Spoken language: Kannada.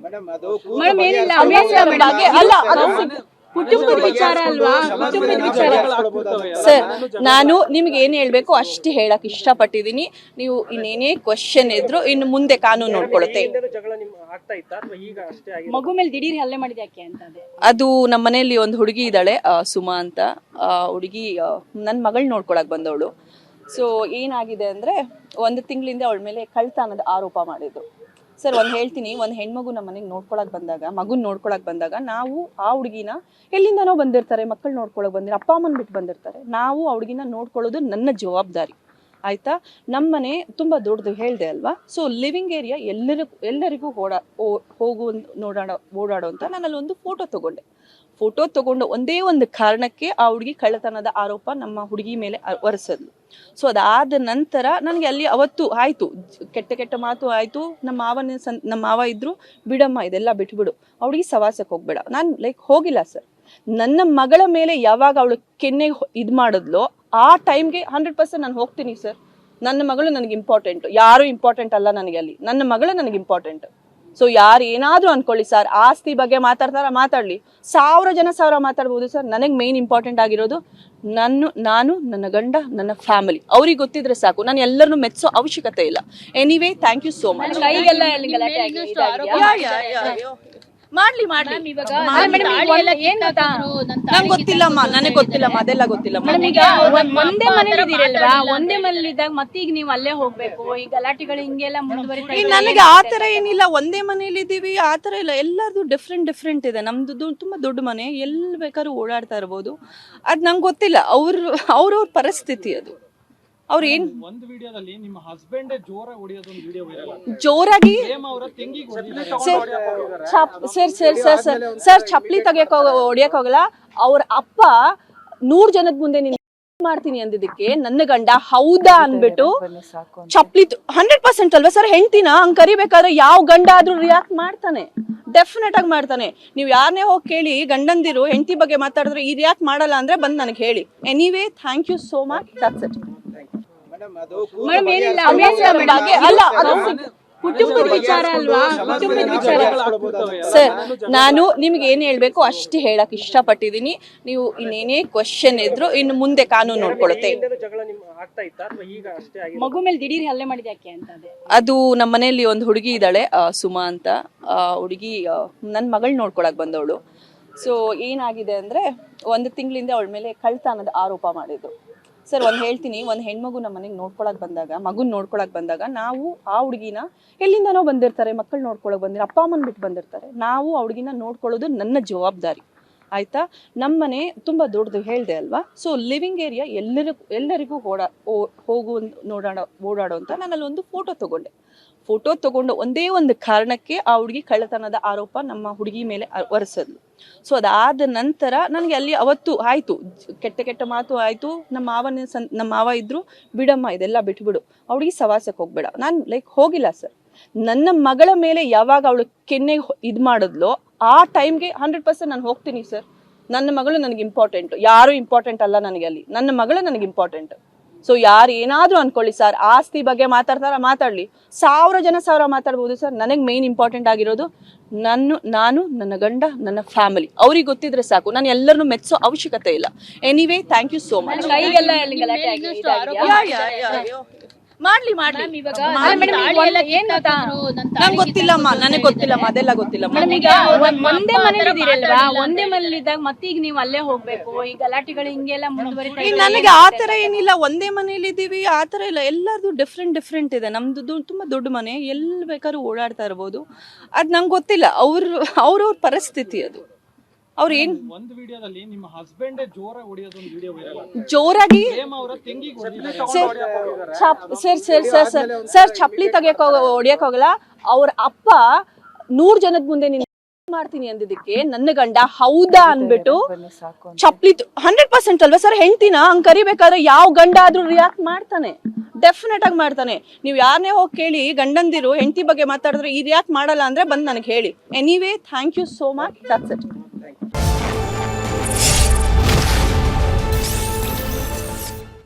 ಮೇಡಮ್ ಏನಿಲ್ಲ ಅಭ್ಯಾಸ ಬಗ್ಗೆ ಅಲ್ಲ ಅದು ಕುಟುಂಬದ ವಿಚಾರ ಅಲ್ವಾ, ಕುಟುಂಬದ ವಿಚಾರ. ಸರ್ ನಾನು ನಿಮ್ಗೆ ಏನ್ ಹೇಳ್ಬೇಕು ಅಷ್ಟು ಹೇಳಕ್ ಇಷ್ಟಪಟ್ಟಿದೀನಿ. ನೀವು ಇನ್ನೇನೇ ಕ್ವಶನ್ ಇದ್ರು ಇನ್ನು ಮುಂದೆ ಕಾನೂನು ನೋಡ್ಕೊಳುತ್ತೆ. ಮಗು ಮೇಲೆ ದಿಢೀರ್ ಹಲ್ಲೆ ಮಾಡಿದ ಯಾಕೆ ಅಂತ ಅದು ನಮ್ಮ ಮನೆಯಲ್ಲಿ ಒಂದು ಹುಡುಗಿ ಇದ್ದಾಳೆ ಸುಮಾ ಅಂತ. ಹುಡುಗಿ ನನ್ನ ಮಗಳ್ ನೋಡ್ಕೊಳಕ್ ಬಂದವಳು. ಸೊ ಏನಾಗಿದೆ ಅಂದ್ರೆ 1 ತಿಂಗಳಿಂದ ಅವಳ ಮೇಲೆ ಕಳ್ತನದ ಆರೋಪ ಮಾಡಿದ್ರು. ಸರ್ ಹೇಳ್ತೀನಿ, ಒಂದು ಹೆಣ್ಮಗು ನಮ್ಮ ಮನೆಗೆ ನೋಡ್ಕೊಳಕ್ ಬಂದಾಗ, ಮಗುನ್ ನೋಡ್ಕೊಳಕ್ ಬಂದಾಗ ನಾವು ಆ ಹುಡುಗಿನ ಎಲ್ಲಿಂದನೋ ಬಂದಿರ್ತಾರೆ, ಮಕ್ಕಳು ನೋಡ್ಕೊಳಕ್ ಬಂದಿರ, ಅಪ್ಪ ಅಮ್ಮನ್ ಬಿಟ್ಟು ಬಂದಿರ್ತಾರೆ, ನಾವು ಆ ಹುಡುಗಿನ ನೋಡ್ಕೊಳ್ಳೋದು ನನ್ನ ಜವಾಬ್ದಾರಿ ಆಯ್ತಾ. ನಮ್ಮನೆ ತುಂಬಾ ದೊಡ್ಡದು ಹೇಳ್ದೆ ಅಲ್ವಾ. ಸೊ ಲಿವಿಂಗ್ ಏರಿಯಾ ಎಲ್ಲರಿಗೂ ಓಡಾಡೋ ಅಂತ ನಾನು ಅಲ್ಲಿ ಒಂದು ಫೋಟೋ ತಗೊಂಡು ಒಂದೇ ಒಂದು ಕಾರಣಕ್ಕೆ ಆ ಹುಡುಗಿ ಕಳ್ಳತನದ ಆರೋಪ ನಮ್ಮ ಹುಡುಗಿ ಮೇಲೆ ಹೊರಿಸಿದ್ಲು. ಸೊ ಅದಾದ ನಂತರ ನನಗೆ ಅಲ್ಲಿ ಅವತ್ತು ಆಯ್ತು, ಕೆಟ್ಟ ಮಾತು ಆಯ್ತು. ನಮ್ಮ ಮಾವ ಇದ್ರು, ಬಿಡಮ್ಮ ಇದೆಲ್ಲ ಬಿಟ್ಬಿಡು, ಹುಡುಗಿ ಸವಾಸಕ್ಕೆ ಹೋಗ್ಬೇಡ. ನಾನು ಹೋಗಿಲ್ಲ ಸರ್. ನನ್ನ ಮಗಳ ಮೇಲೆ ಯಾವಾಗ ಅವಳು ಕೆನ್ನೆ ಇದ್ ಮಾಡಿದ್ಲೋ ಆ ಟೈಮ್ಗೆ 100% ನಾನು ಹೋಗ್ತೀನಿ ಸರ್. ನನ್ನ ಮಗಳು ನನಗೆ ಇಂಪಾರ್ಟೆಂಟ್, ಯಾರು ಇಂಪಾರ್ಟೆಂಟ್ ಅಲ್ಲ ನನಗೆ. ಅಲ್ಲಿ ನನ್ನ ಮಗಳು ನನಗೆ ಇಂಪಾರ್ಟೆಂಟ್. ಸೊ ಯಾರು ಏನಾದ್ರೂ ಅನ್ಕೊಳ್ಳಿ ಸರ್, ಆಸ್ತಿ ಬಗ್ಗೆ ಮಾತಾಡ್ಲಿ, 1000 ಜನ ಮಾತಾಡ್ಬೋದು ಸರ್. ನನಗೆ ಮೇನ್ ಇಂಪಾರ್ಟೆಂಟ್ ಆಗಿರೋದು ನಾನು ನನ್ನ ಗಂಡ, ನನ್ನ ಫ್ಯಾಮಿಲಿ. ಅವ್ರಿಗೆ ಗೊತ್ತಿದ್ರೆ ಸಾಕು. ನಾನು ಎಲ್ಲರನ್ನು ಮೆಚ್ಚೋ ಅವಶ್ಯಕತೆ ಇಲ್ಲ. Anyway, thank you so much. ಮಾಡ್ಲಿ ನಂಗೆ ಗೊತ್ತಿಲ್ಲಮ್ಮ, ನನಗೆ ಗೊತ್ತಿಲ್ಲಮ್ಮ, ಅದೆಲ್ಲ ಗೊತ್ತಿಲ್ಲಮ್ಮ. ಒಂದೇ ಮನೇಲಿದ್ದೀರಲ್ವಾ, ಒಂದೇ ಮನೇಲಿದ್ದಾಗ ಮತ್ತೀಗ ನೀವು ಅಲ್ಲೇ ಹೋಗ್ಬೇಕು, ಈ ಗಲಾಟೆಗಳು ಹಿಂಗೆಲ್ಲ ಮುಂದುವರಿತಾ ಇದೆ. ನನಗೆ ಆತರ ಏನಿಲ್ಲ, ಒಂದೇ ಮನೇಲಿ ಇದೀವಿ ಆತರ ಇಲ್ಲ. ಎಲ್ಲರದು ಡಿಫ್ರೆಂಟ್ ಇದೆ. ನಮ್ದು ತುಂಬಾ ದೊಡ್ಡ ಮನೆ, ಎಲ್ಲಿ ಬೇಕಾದ್ರೂ ಓಡಾಡ್ತಾ ಇರ್ಬೋದು. ಅದ್ ನಂಗೆ ಗೊತ್ತಿಲ್ಲ, ಅವ್ರ ಪರಿಸ್ಥಿತಿ ಅದು. ಅವ್ರು ಏನ್ ಒಂದು ವಿಡಿಯೋದಲ್ಲಿ ನಿಮ್ಮ ಹಸ್ಬೆಂಡ್ ಜೋರಾಗಿ ಹೊಡೆಯೋದು ಒಂದು ವಿಡಿಯೋ ವೈರಲ್ ಆಗಿದೆ. ಜೋರಾಗಿ ಸರ್ ಚಪ್ಲಿ ತೆಗಿಯಕ್ ಹೊಡಿಯಕ್ ಹೋಗಲ್ಲ. ಅವ್ರ ಅಪ್ಪ 100 ಜನದ ಮುಂದೆ ನೀನ್ ಮಾಡ್ತೀನಿ ಅಂದಿದ್ದಕ್ಕೆ ನನ್ನ ಗಂಡ ಹೌದಾ ಅನ್ಬಿಟ್ಟು ಚಪ್ಲಿ 100% ಅಲ್ವಾ ಸರ್. ಹೆಂಡ್ತಿನ ಹಂಗ್ ಕರಿಬೇಕಾದ್ರೆ ಯಾವ ಗಂಡ ಆದ್ರೂ ರಿಯಾಕ್ಟ್ ಮಾಡ್ತಾನೆ, ಡೆಫಿನೆಟ್ ಆಗಿ ಮಾಡ್ತಾನೆ. ನೀವು ಯಾರನ್ನೇ ಹೋಗಿ ಕೇಳಿ, ಗಂಡಂದಿರು ಹೆಂಡತಿ ಬಗ್ಗೆ ಮಾತಾಡಿದ್ರೆ ಈ ರಿಯಾಕ್ಟ್ ಮಾಡಲ್ಲ ಅಂದ್ರೆ ಬಂದ್ ನನಗೆ ಹೇಳಿ. Anyway, thank you so much. That's it. Madam ಏನಿಲ್ಲ ಅಭ್ಯಾಸ ಬಗ್ಗೆ ಅಲ್ಲ ಅದು ಕುಟುಂಬದ ವಿಚಾರ ಅಲ್ವಾ, ಕುಟುಂಬದ ವಿಚಾರ. ಸರ್ ನಾನು ನಿಮ್ಗೆ ಏನ್ ಹೇಳ್ಬೇಕು ಅಷ್ಟು ಹೇಳಕ್ ಇಷ್ಟಪಟ್ಟಿದೀನಿ. ನೀವು ಇನ್ನೇನೇ ಕ್ವಶನ್ ಇದ್ರು ಇನ್ನು ಮುಂದೆ ಕಾನೂನು ನೋಡ್ಕೊಳುತ್ತೆ. ಮಗು ಮೇಲೆ ದಿಢೀರ್ ಹಲ್ಲೆ ಮಾಡಿದ ಯಾಕೆ ಅಂತ ಅದು ನಮ್ಮ ಮನೆಯಲ್ಲಿ ಒಂದು ಹುಡುಗಿ ಇದ್ದಾಳೆ ಸುಮಾ ಅಂತ. ಹುಡುಗಿ ನನ್ನ ಮಗಳ್ ನೋಡ್ಕೊಳಕ್ ಬಂದವಳು. ಸೊ ಏನಾಗಿದೆ ಅಂದ್ರೆ 1 ತಿಂಗಳಿಂದ ಅವಳ ಮೇಲೆ ಕಳ್ತನದ ಆರೋಪ ಮಾಡಿದ್ರು. ಸರ್ ಹೇಳ್ತೀನಿ, ಒಂದು ಹೆಣ್ಮಗು ನಮ್ಮ ಮನೆಗೆ ನೋಡ್ಕೊಳಕ್ ಬಂದಾಗ, ಮಗುನ್ ನೋಡ್ಕೊಳಕ್ ಬಂದಾಗ ನಾವು ಆ ಹುಡುಗಿನ ಎಲ್ಲಿಂದನೋ ಬಂದಿರ್ತಾರೆ, ಮಕ್ಕಳು ನೋಡ್ಕೊಳಕ್ ಬಂದಿರ, ಅಪ್ಪ ಅಮ್ಮನ್ ಬಿಟ್ಟು ಬಂದಿರ್ತಾರೆ, ನಾವು ಆ ಹುಡುಗಿನ ನೋಡ್ಕೊಳ್ಳೋದು ನನ್ನ ಜವಾಬ್ದಾರಿ ಆಯ್ತಾ. ನಮ್ಮನೆ ತುಂಬಾ ದೊಡ್ಡದು ಹೇಳ್ದೆ ಅಲ್ವಾ. ಸೊ ಲಿವಿಂಗ್ ಏರಿಯಾ ಎಲ್ಲರಿಗೂ ಓಡಾಡೋ ಅಂತ ನಾನು ಅಲ್ಲಿ ಒಂದು ಫೋಟೋ ತಗೊಂಡು ಒಂದೇ ಒಂದು ಕಾರಣಕ್ಕೆ ಆ ಹುಡುಗಿ ಕಳ್ಳತನದ ಆರೋಪ ನಮ್ಮ ಹುಡುಗಿ ಮೇಲೆ ಹೊರಿಸಿದ್ಲು. ಸೊ ಅದಾದ ನಂತರ ನನಗೆ ಅಲ್ಲಿ ಅವತ್ತು ಆಯ್ತು, ಕೆಟ್ಟ ಮಾತು ಆಯ್ತು. ನಮ್ಮ ಮಾವ ಇದ್ರು, ಬಿಡಮ್ಮ ಇದೆಲ್ಲ ಬಿಟ್ಬಿಡು, ಹುಡುಗಿ ಸವಾಸಕ್ಕೆ ಹೋಗ್ಬೇಡ. ನಾನು ಹೋಗಿಲ್ಲ ಸರ್. ನನ್ನ ಮಗಳ ಮೇಲೆ ಯಾವಾಗ ಅವಳು ಕೆನ್ನೆ ಇದ್ ಮಾಡಿದ್ಲೋ ಆ ಟೈಮ್ಗೆ 100% ನಾನು ಹೋಗ್ತೀನಿ ಸರ್. ನನ್ನ ಮಗಳು ನನಗೆ ಇಂಪಾರ್ಟೆಂಟ್, ಯಾರು ಇಂಪಾರ್ಟೆಂಟ್ ಅಲ್ಲ ನನಗೆ. ಅಲ್ಲಿ ನನ್ನ ಮಗಳು ನನಗೆ ಇಂಪಾರ್ಟೆಂಟ್. ಸೊ ಯಾರು ಏನಾದ್ರೂ ಅನ್ಕೊಳ್ಳಿ ಸರ್, ಆಸ್ತಿ ಬಗ್ಗೆ ಮಾತಾಡ್ಲಿ, 1000 ಜನ ಮಾತಾಡ್ಬೋದು ಸರ್. ನನಗೆ ಮೇನ್ ಇಂಪಾರ್ಟೆಂಟ್ ಆಗಿರೋದು ನಾನು ನನ್ನ ಗಂಡ, ನನ್ನ ಫ್ಯಾಮಿಲಿ. ಅವ್ರಿಗೆ ಗೊತ್ತಿದ್ರೆ ಸಾಕು. ನಾನು ಎಲ್ಲರನ್ನು ಮೆಚ್ಚೋ ಅವಶ್ಯಕತೆ ಇಲ್ಲ. Anyway, thank you so much. ಮಾಡ್ಲಿ ನಂಗೆ ಗೊತ್ತಿಲ್ಲಮ್ಮ, ನನಗೆ ಗೊತ್ತಿಲ್ಲಮ್ಮ, ಅದೆಲ್ಲ ಗೊತ್ತಿಲ್ಲಮ್ಮ. ಒಂದೇ ಮನೇಲಿದ್ದೀರಲ್ವಾ, ಒಂದೇ ಮನೇಲಿದ್ದಾಗ ಮತ್ತೀಗ ನೀವು ಅಲ್ಲೇ ಹೋಗ್ಬೇಕು, ಈ ಗಲಾಟೆಗಳು ಹಿಂಗೆಲ್ಲ ಮುಂದುವರಿತಾ ಇದೆ. ನನಗೆ ಆತರ ಏನಿಲ್ಲ, ಒಂದೇ ಮನೇಲಿ ಇದೀವಿ ಆತರ ಇಲ್ಲ. ಎಲ್ಲರದು ಡಿಫ್ರೆಂಟ್ ಇದೆ. ನಮ್ದು ತುಂಬಾ ದೊಡ್ಡ ಮನೆ, ಎಲ್ಲಿ ಬೇಕಾದ್ರೂ ಓಡಾಡ್ತಾ ಇರ್ಬೋದು. ಅದ್ ನಂಗೆ ಗೊತ್ತಿಲ್ಲ, ಅವ್ರ ಪರಿಸ್ಥಿತಿ ಅದು. ಅವ್ರು ಏನ್ ಒಂದು ವಿಡಿಯೋದಲ್ಲಿ ನಿಮ್ಮ ಹಸ್ಬೆಂಡ್ ಜೋರಾಗಿ ಹೊಡೆಯೋದು ಒಂದು ವಿಡಿಯೋ ವೈರಲ್ ಆಗಿದೆ. ಜೋರಾಗಿ ಸರ್ ಚಪ್ಲಿ ತೆಗಿಯಕ್ ಹೊಡಿಯಕ್ ಹೋಗಲ್ಲ. ಅವ್ರ ಅಪ್ಪ 100 ಜನದ ಮುಂದೆ ನೀನ್ ಮಾಡ್ತೀನಿ ಅಂದಿದ್ದಕ್ಕೆ ನನ್ನ ಗಂಡ ಹೌದಾ ಅನ್ಬಿಟ್ಟು ಚಪ್ಲಿ 100% ಅಲ್ವಾ ಸರ್. ಹೆಂಡ್ತಿನ ಹಂಗ್ ಕರಿಬೇಕಾದ್ರೆ ಯಾವ ಗಂಡ ಆದ್ರೂ ರಿಯಾಕ್ಟ್ ಮಾಡ್ತಾನೆ, ಡೆಫಿನೆಟ್ ಆಗಿ ಮಾಡ್ತಾನೆ. ನೀವು ಯಾರನ್ನೇ ಹೋಗಿ ಕೇಳಿ, ಗಂಡಂದಿರು ಹೆಂಡತಿ ಬಗ್ಗೆ ಮಾತಾಡಿದ್ರೆ ಈ ರಿಯಾಕ್ಟ್ ಮಾಡಲ್ಲ ಅಂದ್ರೆ ಬಂದ್ ನನಗೆ ಹೇಳಿ. Anyway, thank you so much. That's it.